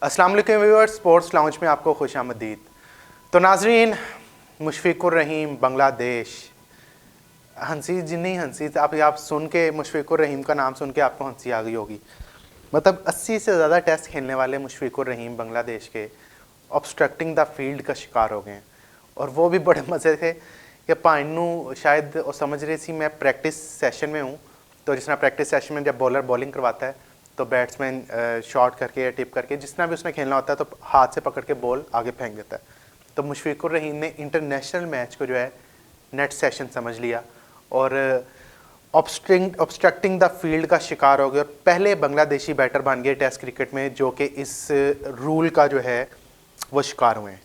अस्सलाम वालेकुम viewers, sports lounge में आपको खुशामदीद। तो नाजरीन, मुशफिकुर रहीम बांग्लादेश, हंसी जिन्नी हंसी आप सुन के मुशफिकुर रहीम का नाम सुन के आपको हंसी आ गई होगी। मतलब 80 से ज़्यादा टेस्ट खेलने वाले मुशफिकुर रहीम बांग्लादेश के ऑब्स्ट्रक्टिंग द फील्ड का शिकार हो गए हैं। और वो भी बड़े मज़े थे कि पाइनू शायद और समझ रही थी मैं प्रैक्टिस सेशन में हूँ। तो जिस तरह प्रैक्टिस सेशन में जब बॉलर बॉलिंग करवाता है तो बैट्समैन शॉट करके या टिप करके जितना भी उसने खेलना होता है तो हाथ से पकड़ के बॉल आगे फेंक देता है। तो मुशफिकुर रहीम ने इंटरनेशनल मैच को जो है नेट सेशन समझ लिया और ऑब्स्ट्रक्टिंग द फील्ड का शिकार हो गए और पहले बांग्लादेशी बैटर बन गए टेस्ट क्रिकेट में जो कि इस रूल का जो है वो शिकार हुए हैं।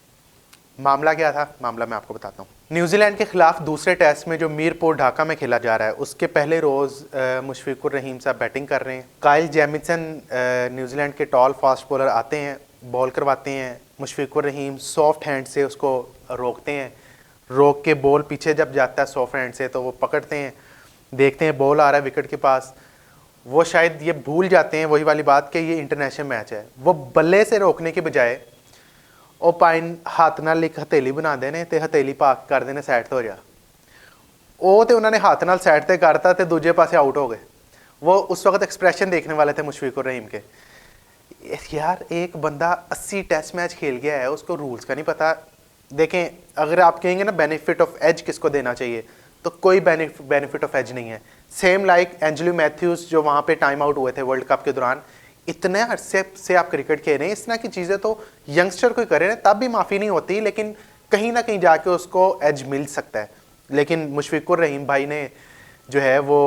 मामला क्या था? मामला मैं आपको बताता हूँ। न्यूजीलैंड के खिलाफ दूसरे टेस्ट में जो मीरपुर ढाका में खेला जा रहा है उसके पहले रोज़ मुशफिकुर रहीम साहब बैटिंग कर रहे हैं। काइल जेमिसन न्यूजीलैंड के टॉल फास्ट बॉलर आते हैं, बॉल करवाते हैं। मुशफिकुर रहीम सॉफ्ट हैंड से उसको रोकते हैं, रोक के बॉल पीछे जब जाता है सॉफ्ट हैंड से तो वो पकड़ते हैं, देखते हैं बॉल आ रहा है विकेट के पास। वो शायद ये भूल जाते हैं वही वाली बात कि ये इंटरनेशनल मैच है। वो बल्ले से रोकने के बजाय ਉਹ ਪਾइन ਹੱਥ ਨਾਲ ਇੱਕ ਹਥੇਲੀ ਬਣਾਉਂਦੇ ਨੇ ਤੇ ਹਥੇਲੀ ਪਾ ਕੇ ਕਰਦੇ ਨੇ ਸਾਈਡ ਤੋਂ ਜਾ ਉਹ ਤੇ ਉਹਨਾਂ ਨੇ ਹੱਥ ਨਾਲ ਸਾਈਡ ਤੇ ਕਰਤਾ ਤੇ ਦੂਜੇ ਪਾਸੇ आउट हो गए। वो उस वक्त एक्सप्रेशन देखने वाले थे मुशफिकुर रहीम के। यार एक बंदा 80 टेस्ट मैच खेल गया है, उसको रूल्स का नहीं पता। देखें, अगर आप कहेंगे ना बेनिफिट ऑफ एज किसको देना चाहिए तो कोई बेनिफिट ऑफ एज नहीं है। सेम लाइक एंजेलो मैथ्यूज जो वहाँ पे टाइम आउट हुए थे वर्ल्ड कप के दौरान, इतने अरसे से आप क्रिकेट खेल रहे हैं, इस तरह की चीज़ें तो यंगस्टर कोई करे ना तब भी माफ़ी नहीं होती, लेकिन कहीं ना कहीं जाके उसको एज मिल सकता है। लेकिन मुशफिकुर रहीम भाई ने जो है वो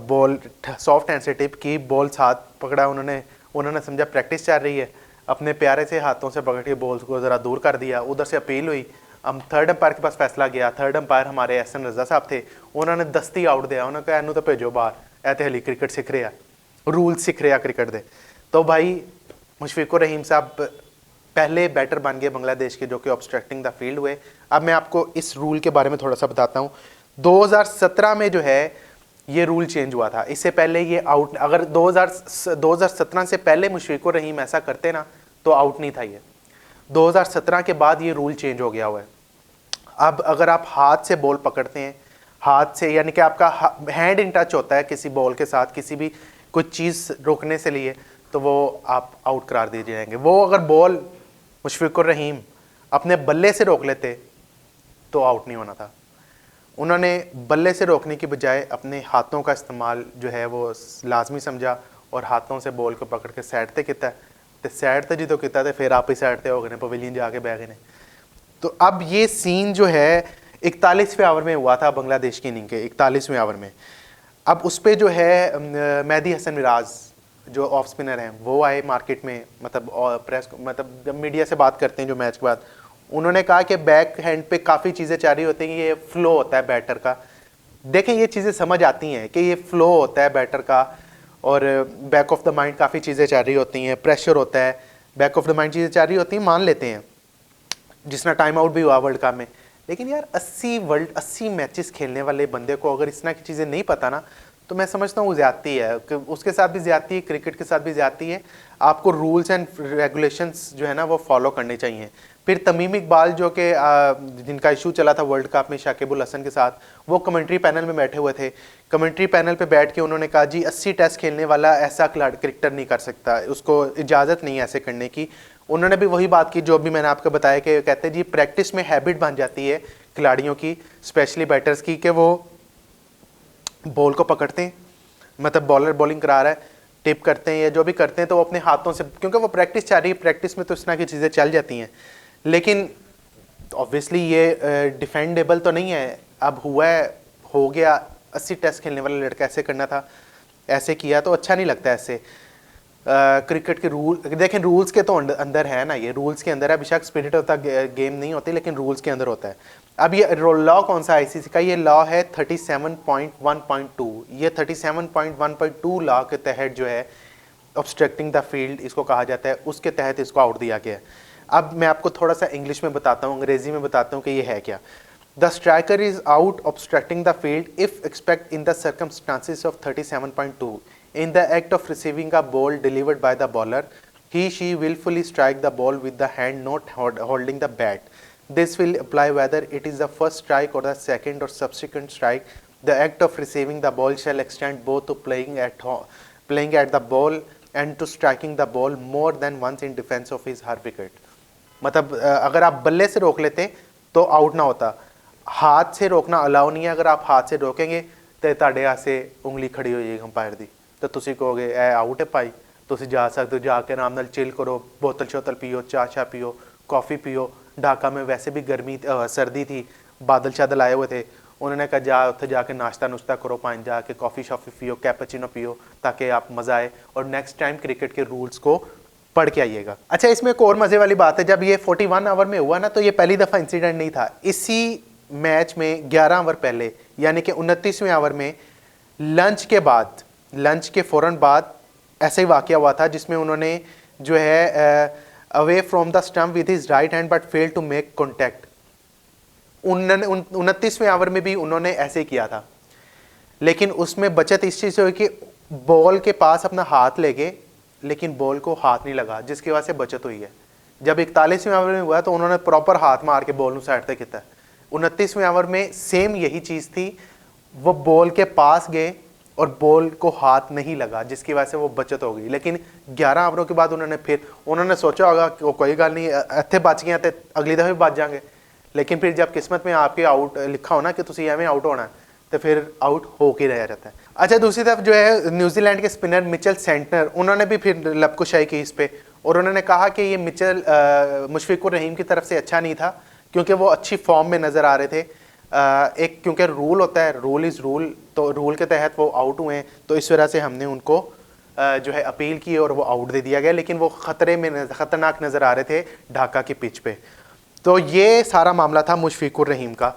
बॉल सॉफ्ट हैंड से टिप की, बॉल साथ पकड़ा उन्होंने समझा प्रैक्टिस चल रही है, अपने प्यारे से हाथों से पकड़ के बॉल को ज़रा दूर कर दिया। उधर से अपील हुई, हम थर्ड अंपायर के पास फैसला गया। थर्ड अंपायर हमारे एहसन रजा साहब थे, उन्होंने दस्ती आउट दिया। उन्होंने कहा इनू तो भेजो बाहर, ऐसे हली क्रिकेट सीख रहे हैं, रूल सीख रहे हैं क्रिकेट के। तो भाई मुशफिकुर रहीम साहब पहले बैटर बन गए बांग्लादेश के जो कि ऑब्स्ट्रक्टिंग द फील्ड हुए। अब मैं आपको इस रूल के बारे में थोड़ा सा बताता हूँ। 2017 में जो है ये रूल चेंज हुआ था। इससे पहले ये आउट, अगर 2017 से पहले मुशफिकुर रहीम ऐसा करते ना तो आउट नहीं था ये। 2017 के बाद ये रूल चेंज हो गया हुआ है। अब अगर आप हाथ से बॉल पकड़ते हैं, हाथ से यानी कि आपका हैंड इन टच होता है किसी बॉल के साथ, किसी भी कुछ चीज़ रोकने से लिए, तो वो आप आउट करार दिए जाएंगे। वो अगर बॉल मुशफिकुर रहीम अपने बल्ले से रोक लेते तो आउट नहीं होना था। उन्होंने बल्ले से रोकने की बजाय अपने हाथों का इस्तेमाल जो है वो लाजमी समझा और हाथों से बॉल को पकड़ के साइड ते किया। तो साइड ते जो किया तो फिर आप ही साइड ते हो गए, पवेलियन जाके बह गए। तो अब ये सीन जो है 41वें ओवर में हुआ था बांग्लादेश की इनिंग के 41वें ओवर में। अब उस पर जो है मेहदी हसन मिराज जो ऑफ स्पिनर हैं वो आए मार्केट में, मतलब जब मीडिया से बात करते हैं जो मैच के बाद, उन्होंने कहा कि बैक हैंड पे काफ़ी चीज़ें चल रही होती हैं, ये फ्लो होता है बैटर का। देखें, ये चीज़ें समझ आती हैं कि ये फ्लो होता है बैटर का और बैक ऑफ द माइंड काफ़ी चीज़ें चल रही होती हैं, प्रेशर होता है, बैक ऑफ द माइंड चीज़ें चल रही होती हैं, मान लेते हैं। जिसना टाइम आउट भी हुआ वर्ल्ड कप में, लेकिन यार 80 मैचेस खेलने वाले बंदे को अगर इस तरह की चीज़ें नहीं पता ना तो मैं समझता हूँ वो ज़्यादती है। कि उसके साथ भी ज़्यादती है, क्रिकेट के साथ भी ज़्यादती है। आपको रूल्स एंड रेगुलेशंस जो है ना वो फॉलो करने चाहिए। फिर तमीम इकबाल जो कि जिनका इशू चला था वर्ल्ड कप में शाकिब अल हसन के साथ, वो कमेंट्री पैनल में बैठे हुए थे। कमेंट्री पैनल पे बैठ के उन्होंने कहा जी 80 टेस्ट खेलने वाला ऐसा क्रिकेटर नहीं कर सकता, उसको इजाज़त नहीं है ऐसे करने की। उन्होंने भी वही बात की जो भी मैंने आपको बताया कि कहते हैं जी प्रैक्टिस में हैबिट बन जाती है खिलाड़ियों की, स्पेशली बैटर्स की, कि वो बॉल को पकड़ते हैं, मतलब बॉलर बॉलिंग करा रहा है, टिप करते हैं या जो भी करते हैं तो वो अपने हाथों से, क्योंकि वो प्रैक्टिस चल रही है, प्रैक्टिस में तो इस तरह की चीज़ें चल जाती हैं। लेकिन ऑब्वियसली ये डिफेंडेबल तो नहीं है। अब हुआ है, हो गया, 80 टेस्ट खेलने वाला लड़का ऐसे करना था, ऐसे किया तो अच्छा नहीं लगता ऐसे। क्रिकेट के रूल देखें, रूल्स के तो अंदर है ना, ये रूल्स के अंदर है। बेशक स्पिरिट ऑफ द गेम नहीं होती लेकिन रूल्स के अंदर होता है। अब ये लॉ कौन सा आईसीसी का? ये लॉ है 37.1.2। ये 37.1.2 लॉ के तहत जो है ऑब्स्ट्रक्टिंग द फील्ड इसको कहा जाता है, उसके तहत इसको आउट दिया गया है। अब मैं आपको थोड़ा सा इंग्लिश में बताता हूँ, अंग्रेजी में बताता हूँ कि ये है क्या। The striker is out obstructing the field if expect in the circumstances of 37.2 in the act of receiving a ball delivered by the bowler he she willfully strike the ball with the hand not holding the bat. This will apply whether it is the first strike or the second or subsequent strike. The act of receiving the ball shall extend both to playing at the ball and to striking the ball more than once in defense of his her wicket. मतलब अगर आप बल्ले से रोक लेते तो out ना होता, हाथ से रोकना अलाउ नहीं है। अगर आप हाथ से रोकेंगे तो ਤੁਹਾਡੇ ਆਸੇ ਉਂਗਲੀ ਖੜੀ ਹੋ ਜਾਏਗੀ ਅੰਪਾਇਰ ਦੀ, ਤਾਂ ਤੁਸੀਂ ਕਹੋਗੇ ਇਹ ਆਊਟ ਹੈ ਭਾਈ। ਤੁਸੀਂ ਜਾ ਸਕਦੇ हो, जाके आराम नाल चिल करो, बोतल शोतल पियो, चाय पियो, कॉफ़ी पियो। ढाका में वैसे भी गर्मी सर्दी थी, बादल शादल आए हुए थे। उन्होंने कहा जा उत्थे जाके नाश्ता नुश्ता करो, पानी जाके कॉफ़ी शॉफ़ी पियो, कैपेचिनो पियो, ताकि आप मज़ा आए और नेक्स्ट टाइम क्रिकेट के रूल्स को पढ़ के आइएगा। अच्छा, इसमें एक और मज़े वाली बात है, जब ये 41 ओवर में हुआ ना, तो ये पहली दफ़ा इंसिडेंट नहीं था। इसी मैच में 11 ओवर पहले यानी कि 29वें ओवर में लंच के बाद, लंच के फ़ौरन बाद ऐसा ही वाक़या हुआ था, जिसमें उन्होंने जो है away from the stump with his right hand but fail to make contact. 29वें ओवर में भी उन्होंने ऐसे ही किया था, लेकिन उसमें बचत इस चीज़ से हुई कि बॉल के पास अपना हाथ ले गए लेकिन बॉल को हाथ नहीं लगा, जिसकी वजह से बचत हुई है। जब 41वें ओवर में हुआ तो उन्होंने प्रॉपर हाथ मार के बॉल साइड तक किया। 29वें ओवर में सेम यही चीज़ थी, वो बॉल के पास गए और बॉल को हाथ नहीं लगा, जिसकी वजह से वो बचत हो गई। लेकिन 11 ओवरों के बाद उन्होंने सोचा होगा कि वो कोई गल नहीं, इत्थे बच गए तो अगली दफ़े बच जाएंगे। लेकिन फिर जब किस्मत में आपके आउट लिखा हो ना कि तुम एवं आउट होना, तो फिर आउट हो के रह जाता है। अच्छा, दूसरी तरफ जो है न्यूजीलैंड के स्पिनर मिचेल सेंटनर, उन्होंने भी फिर लपकुशाई की इस पे, और उन्होंने कहा कि ये मिचेल मुशफिकुर रहीम की तरफ से अच्छा नहीं था, क्योंकि वो अच्छी फॉर्म में नज़र आ रहे थे। एक क्योंकि रूल होता है, रूल इज़ रूल, तो रूल के तहत वो आउट हुए हैं, तो इस वजह से हमने उनको जो है अपील की और वो आउट दे दिया गया। लेकिन वो ख़तरनाक नज़र आ रहे थे ढाका की पिच पे। तो ये सारा मामला था मुशफिकुर रहीम का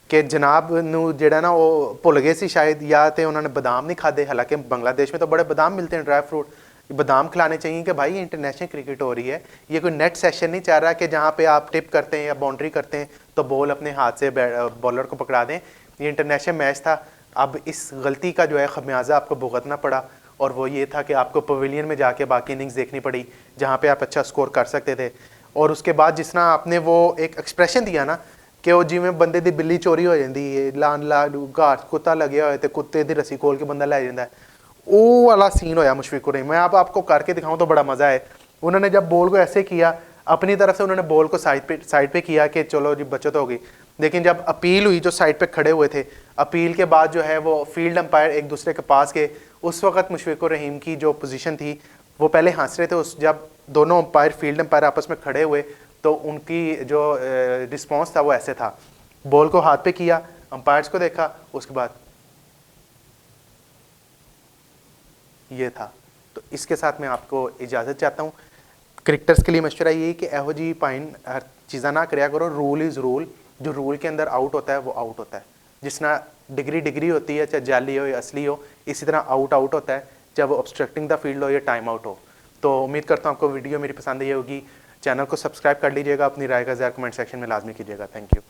कि जनाब नू जेड़ा ना वो भुल गए सी शायद, या तो उन्होंने बादाम नहीं खाते। हालांकि बांग्लादेश में तो बड़े बादाम मिलते हैं, ड्राई फ्रूट, बादाम खिलाने चाहिए कि भाई इंटरनेशनल क्रिकेट हो रही है, ये कोई नेट सेशन नहीं चाह रहा कि जहाँ पे आप टिप करते हैं या बाउंड्री करते हैं तो बॉल अपने हाथ से बॉलर को पकड़ा दें। ये इंटरनेशनल मैच था। अब इस गलती का जो है खमियाजा आपको भुगतना पड़ा, और वो ये था कि आपको पवेलियन में जाके बाकी इनिंग्स देखनी पड़ी जहाँ पे आप अच्छा स्कोर कर सकते थे। और उसके बाद जिस तरह आपने वो एक एक्सप्रैशन दिया ना कि वो जिमें बंदे दी बिल्ली चोरी हो जाती है, लान ला घाट कुत्ता लगे हुए तो कुत्ते की रस्सी खोल के बंदा लै जाता है, वो वाला सीन होया मुशफिकुर रहीम। मैं आपको करके दिखाऊं तो बड़ा मज़ा है। उन्होंने जब बॉल को ऐसे किया, अपनी तरफ से उन्होंने बॉल को साइड पे किया कि चलो जी बचत होगी। लेकिन जब अपील हुई, जो साइड पे खड़े हुए थे, अपील के बाद जो है वो फील्ड अंपायर एक दूसरे के पास गए। उस वक्त मुशफिकुर रहीम की जो पोजीशन थी वो पहले हंस रहे थे, उस जब दोनों अंपायर फील्ड अंपायर आपस में खड़े हुए तो उनकी जो रिस्पॉन्स था वो ऐसे था, बॉल को हाथ पे किया, अंपायर्स को देखा, उसके बाद ये था। तो इसके साथ मैं आपको इजाज़त चाहता हूँ। क्रिकेटर्स के लिए मशवरा ये है कि एहो जी पाइन हर चीज़ा ना कराया करो, रूल इज़ रूल। जो रूल के अंदर आउट होता है वो आउट होता है। जिस तरह डिग्री होती है, चाहे जाली हो या असली हो, इसी तरह आउट होता है, चाहे वो ऑब्स्ट्रक्टिंग द फील्ड हो या टाइम आउट हो। तो उम्मीद करता हूँ आपको वीडियो मेरी पसंद आई होगी। चैनल को सब्सक्राइब कर लीजिएगा, अपनी राय का ज़रा कमेंट सेक्शन में लाजमी कीजिएगा। Thank you.